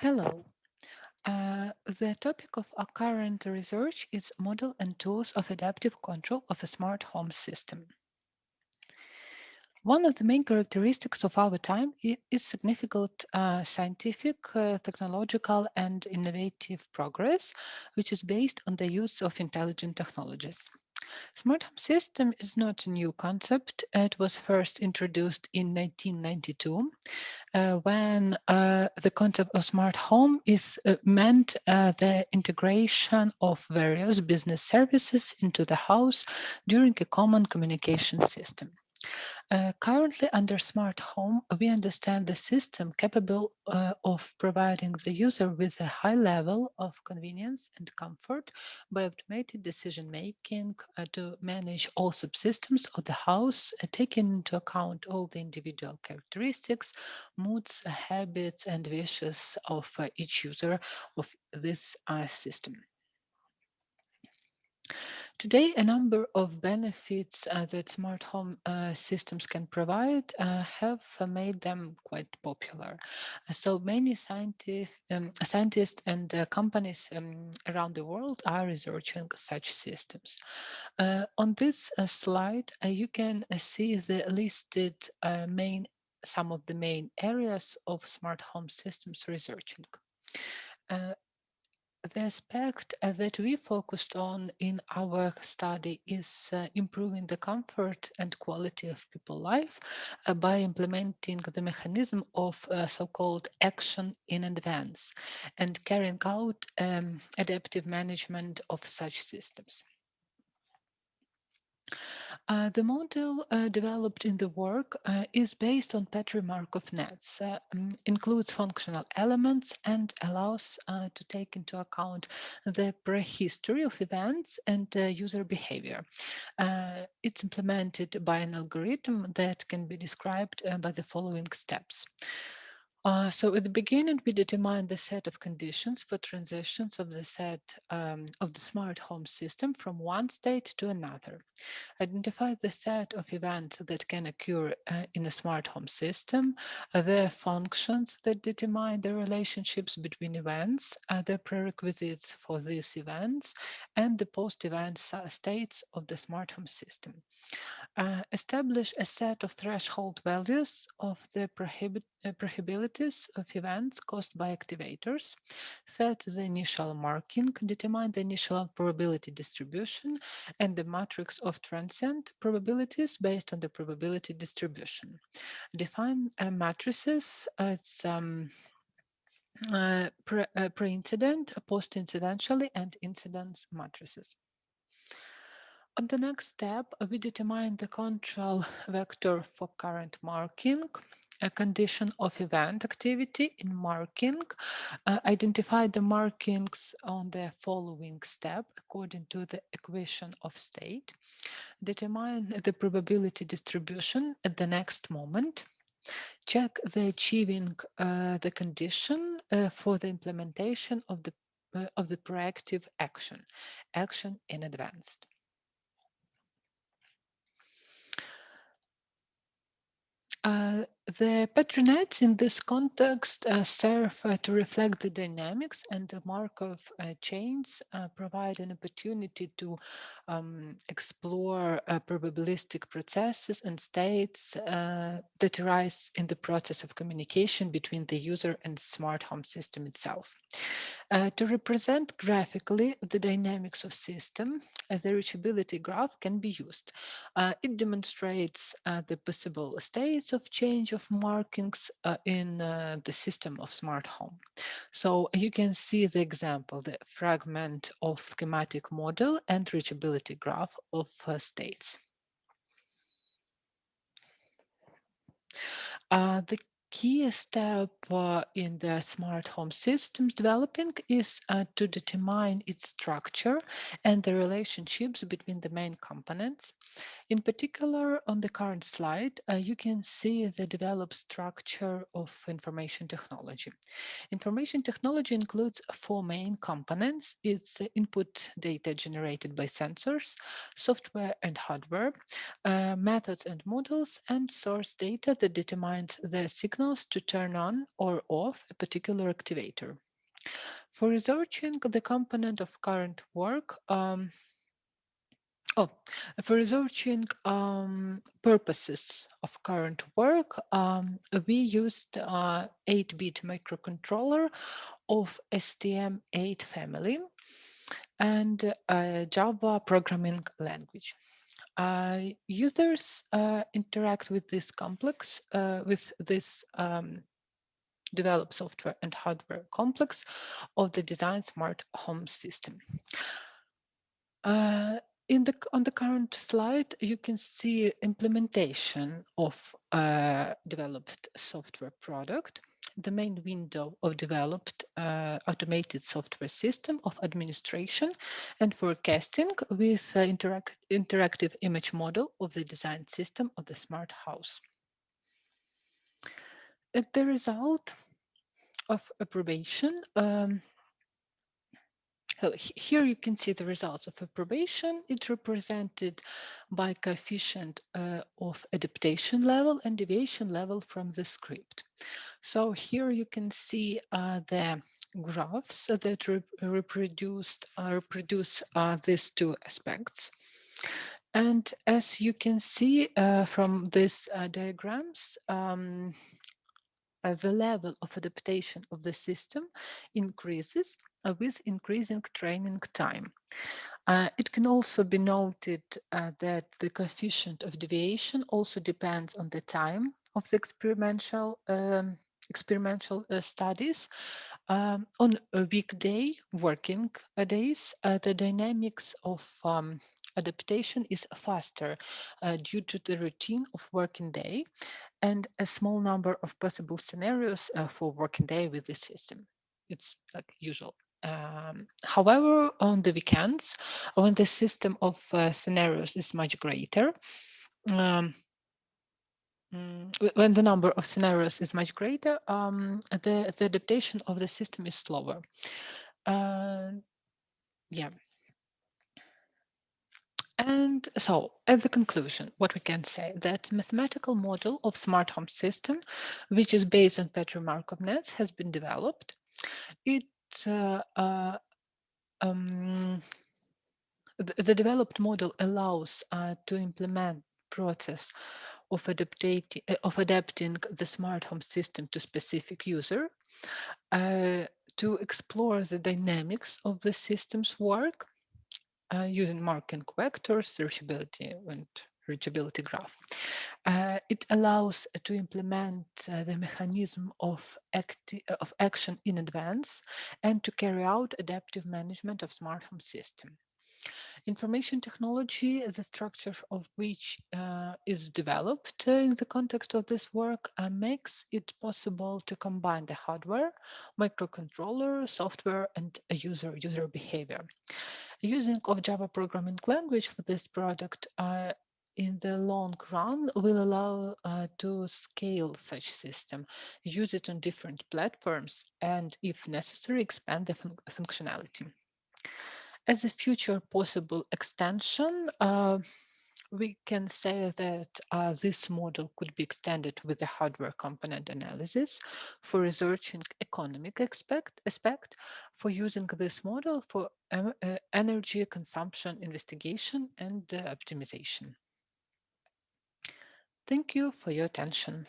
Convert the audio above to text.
Hello. The topic of our current research is model and tools of adaptive control of a smart home system. One of the main characteristics of our time is significant scientific, technological, and innovative progress, which is based on the use of intelligent technologies. Smart home system is not a new concept. It was first introduced in 1992 when the concept of smart home is meant the integration of various business services into the house during a common communication system. Currently, under smart home, we understand the system capable of providing the user with a high level of convenience and comfort by automated decision making to manage all subsystems of the house, taking into account all the individual characteristics, moods, habits, and wishes of each user of this system. Today, a number of benefits that smart home systems can provide have made them quite popular. So many scientists and companies around the world are researching such systems. On this slide, you can see the listed some of the main areas of smart home systems researching. Uh, the aspect that we focused on in our study is improving the comfort and quality of people life by implementing the mechanism of so-called action in advance and carrying out adaptive management of such systems. The model developed in the work is based on Petri-Markov nets, includes functional elements, and allows to take into account the prehistory of events and user behavior. It's implemented by an algorithm that can be described by the following steps. So at the beginning, we determine the set of conditions for transitions of the set of the smart home system from one state to another. Identify the set of events that can occur in a smart home system, the functions that determine the relationships between events, the prerequisites for these events, and the post-event states of the smart home system. Establish a set of threshold values of the prohibabilities of events caused by activators. Set the initial marking, determine the initial probability distribution, and the matrix of transient probabilities based on the probability distribution. Define matrices as pre-incident, post-incidentially, and incidence matrices. On the next step, we determine the control vector for current marking, a condition of event activity in marking, identify the markings on the following step according to the equation of state, determine the probability distribution at the next moment, check the achieving the condition for the implementation of the proactive action in advance. The Petri-nets in this context serve to reflect the dynamics, and the Markov chains provide an opportunity to explore probabilistic processes and states that arise in the process of communication between the user and the smart home system itself. To represent graphically the dynamics of system, the reachability graph can be used. It demonstrates the possible states of change of markings in the system of smart home. So you can see the example, the fragment of schematic model and reachability graph of states. The key step in the smart home systems developing is to determine its structure and the relationships between the main components. In particular, on the current slide, you can see the developed structure of information technology. Information technology includes four main components. It's input data generated by sensors, software and hardware, methods and models, and source data that determines the signal signals to turn on or off a particular activator. For researching the component of current work, Oh, for researching purposes of current work, we used 8-bit microcontroller of STM8 family and Java programming language. Users interact with this developed software and hardware complex of the design smart home system. On the current slide, you can see implementation of developed software product, the main window of developed automated software system of administration and forecasting with interactive image model of the design system of the smart house. At the result of approbation, so here you can see the results of approbation. It's represented by coefficient of adaptation level and deviation level from the script. So here you can see the graphs that reproduce these two aspects. And as you can see from these diagrams, the level of adaptation of the system increases with increasing training time. It can also be noted that the coefficient of deviation also depends on the time of the experimental studies. On a weekday working days, the dynamics of adaptation is faster due to the routine of working day and a small number of possible scenarios for working day with the system. It's like usual. However, on the weekends, when the system of scenarios is much greater, when the number of scenarios is much greater, the adaptation of the system is slower. Yeah. And so, at the conclusion, what we can say that mathematical model of smart home system, which is based on Petri-Markov nets, has been developed. It the developed model allows to implement process of adapting the smart home system to specific user, to explore the dynamics of the system's work using marking vectors, reachability graph. It allows to implement the mechanism of action in advance and to carry out adaptive management of smart home system. Information technology, the structure of which is developed in the context of this work, makes it possible to combine the hardware, microcontroller, software, and user behavior. Using of Java programming language for this product in the long run will allow to scale such system, use it on different platforms, and if necessary, expand the functionality. As a future possible extension, we can say that this model could be extended with the hardware component analysis for researching economic aspect, for using this model for energy consumption investigation and optimization. Thank you for your attention.